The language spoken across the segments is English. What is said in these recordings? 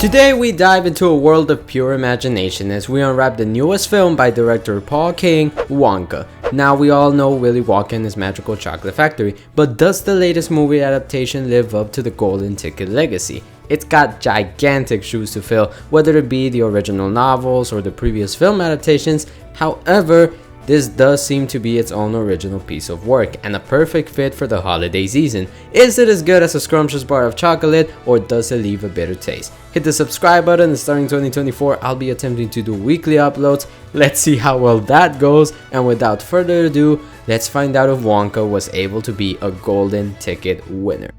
Today we dive into a world of pure imagination as we unwrap the newest film by director Paul King, Wonka. Now we all know Willy Wonka and his magical chocolate factory, but does the latest movie adaptation live up to the golden ticket legacy? It's got gigantic shoes to fill, whether it be the original novels or the previous film adaptations. However, this does seem to be its own original piece of work and a perfect fit for the holiday season. Is it as good as a scrumptious bar of chocolate, or does it leave a bitter taste? Hit the subscribe button, and starting 2024 I'll be attempting to do weekly uploads. Let's see how well that goes, and without further ado, let's find out if Wonka was able to be a golden ticket winner.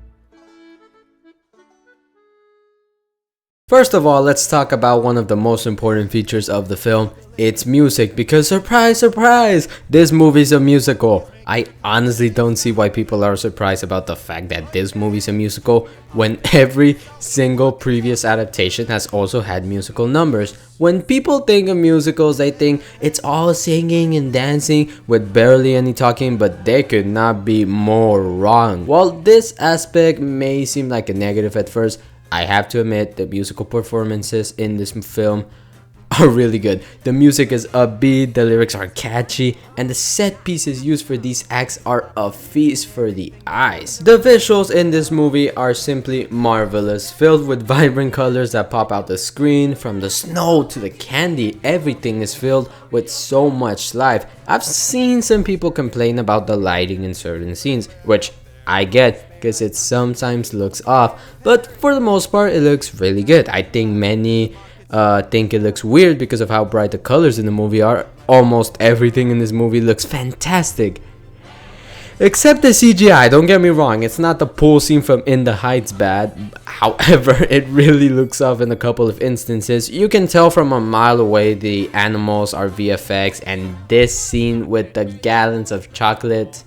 First of all, let's talk about one of the most important features of the film, its music, because surprise, surprise, this movie's a musical. I honestly don't see why people are surprised about the fact that this movie's a musical when every single previous adaptation has also had musical numbers. When people think of musicals, they think it's all singing and dancing with barely any talking, but they could not be more wrong. While this aspect may seem like a negative at first, I have to admit the musical performances in this film are really good. The music is upbeat, the lyrics are catchy, and the set pieces used for these acts are a feast for the eyes. The visuals in this movie are simply marvelous, filled with vibrant colors that pop out the screen. From the snow to the candy, everything is filled with so much life. I've seen some people complain about the lighting in certain scenes, which I get, because it sometimes looks off, but for the most part it looks really good. I think many think it looks weird because of how bright the colors in the movie are. Almost everything in this movie looks fantastic, except the CGI. Don't get me wrong, it's not the pool scene from In the Heights bad. However, it really looks off in a couple of instances. You can tell from a mile away the animals are VFX, and this scene with the gallons of chocolate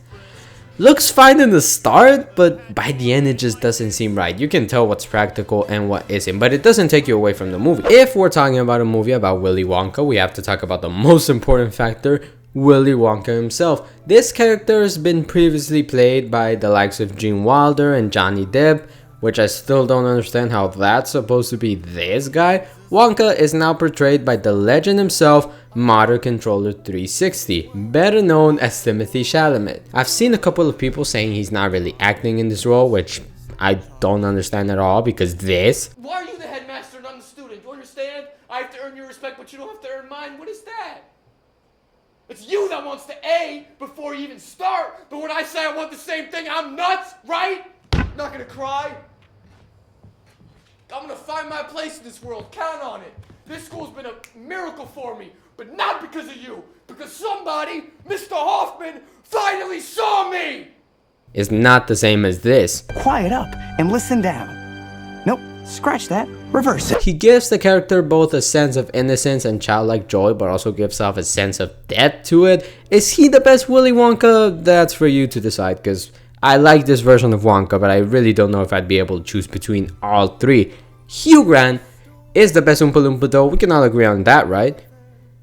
looks fine in the start, but by the end it just doesn't seem right. You can tell what's practical and what isn't, but it doesn't take you away from the movie. If we're talking about a movie about Willy Wonka, we have to talk about the most important factor, Willy Wonka himself. This character has been previously played by the likes of Gene Wilder and Johnny Depp, which I still don't understand how that's supposed to be this guy. Wonka is now portrayed by the legend himself, Motor Controller 360, better known as Timothee Chalamet. I've seen a couple of people saying he's not really acting in this role, which I don't understand at all, because this... Why are you the headmaster and I'm the student? Do you understand? I have to earn your respect, but you don't have to earn mine. What is that? It's you that wants the A before you even start, but when I say I want the same thing, I'm nuts, right? I'm not gonna cry. I'm gonna find my place in this world, count on it. This school's been a miracle for me, but not because of you, because somebody, Mr. Hoffman, finally saw me! Is not the same as this. Quiet up and listen down. Nope, scratch that, reverse it. He gives the character both a sense of innocence and childlike joy, but also gives off a sense of depth to it. Is he the best Willy Wonka? That's for you to decide, because I like this version of Wonka, but I really don't know if I'd be able to choose between all three. Hugh Grant is the best Oompa Loompa though, we can all agree on that, right?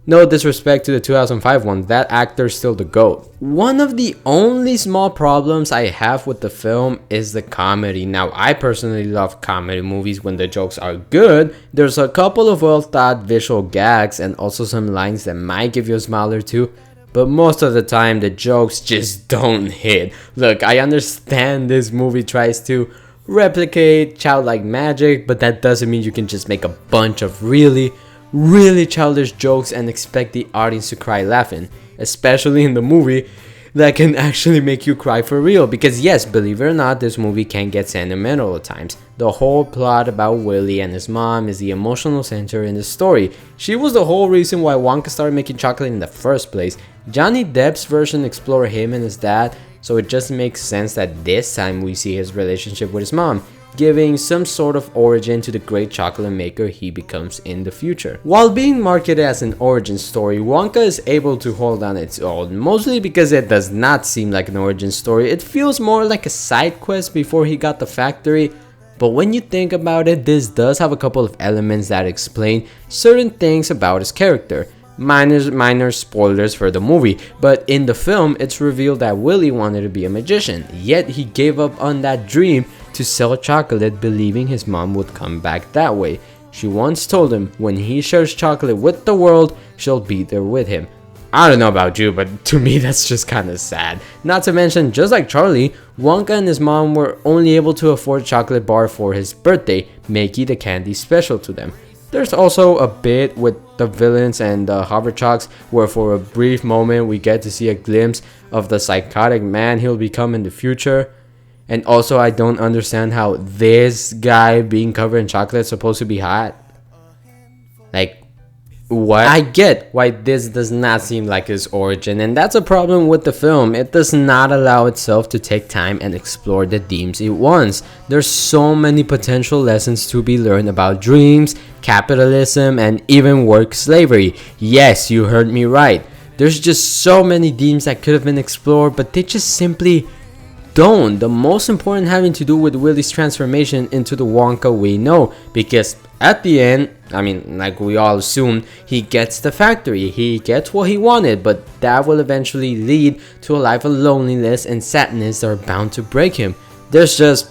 No disrespect to the 2005 one, that actor's still the GOAT. One of the only small problems I have with the film is the comedy. Now, I personally love comedy movies when the jokes are good. There's a couple of well thought visual gags and also some lines that might give you a smile or two, but most of the time the jokes just don't hit. Look, I understand this movie tries to replicate childlike magic, but that doesn't mean you can just make a bunch of really childish jokes and expect the audience to cry laughing, especially in the movie that can actually make you cry for real. Because yes, believe it or not, this movie can get sentimental at times. The whole plot about Willy and his mom is the emotional center in the story. She was the whole reason why Wonka started making chocolate in the first place. Johnny Depp's version explored him and his dad, so it just makes sense that this time we see his relationship with his mom, giving some sort of origin to the great chocolate maker he becomes in the future. While being marketed as an origin story, Wonka is able to hold on its own, mostly because it does not seem like an origin story. It feels more like a side quest before he got the factory. But when you think about it, this does have a couple of elements that explain certain things about his character. Minor spoilers for the movie, but in the film it's revealed that Willy wanted to be a magician, yet he gave up on that dream to sell chocolate, believing his mom would come back that way. She once told him when he shares chocolate with the world, she'll be there with him. I don't know about you, but to me that's just kinda sad. Not to mention, just like Charlie, Wonka and his mom were only able to afford a chocolate bar for his birthday, making the candy special to them. There's also a bit with the villains and the Hoverchocks where for a brief moment we get to see a glimpse of the psychotic man he'll become in the future. And also I don't understand how this guy being covered in chocolate is supposed to be hot. Like, what? I get why this does not seem like his origin, and that's a problem with the film. It does not allow itself to take time and explore the themes it wants. There's so many potential lessons to be learned about dreams, capitalism, and even work slavery. Yes, you heard me right. There's just so many themes that could have been explored, but they just simply don't. The most important having to do with Willy's transformation into the Wonka we know, because at the end, I mean, like we all assumed, he gets the factory, he gets what he wanted, but that will eventually lead to a life of loneliness and sadness that are bound to break him. There's just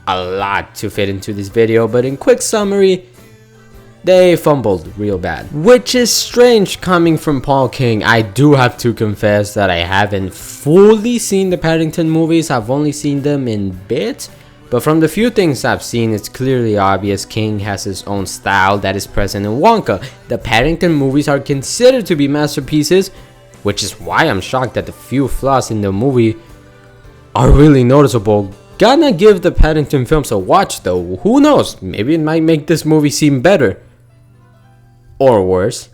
a lot to fit into this video, but in quick summary, they fumbled real bad. Which is strange coming from Paul King. I do have to confess that I haven't fully seen the Paddington movies, I've only seen them in bits. But from the few things I've seen, it's clearly obvious King has his own style that is present in Wonka. The Paddington movies are considered to be masterpieces, which is why I'm shocked that the few flaws in the movie are really noticeable. Gonna give the Paddington films a watch though, who knows, maybe it might make this movie seem better. Or worse.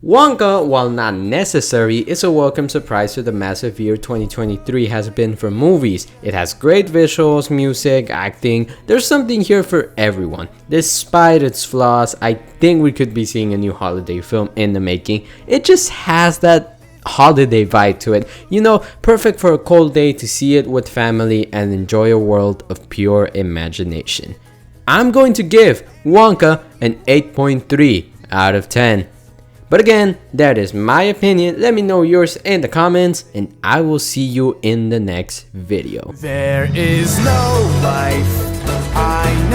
Wonka, while not necessary, is a welcome surprise to the massive year 2023 has been for movies. It has great visuals, music, acting. There's something here for everyone. Despite its flaws, I think we could be seeing a new holiday film in the making. It just has that holiday vibe to it. You know, perfect for a cold day to see it with family and enjoy a world of pure imagination. I'm going to give Wonka an 8.3 out of 10. But again, that is my opinion. Let me know yours in the comments, and I will see you in the next video. There is no life I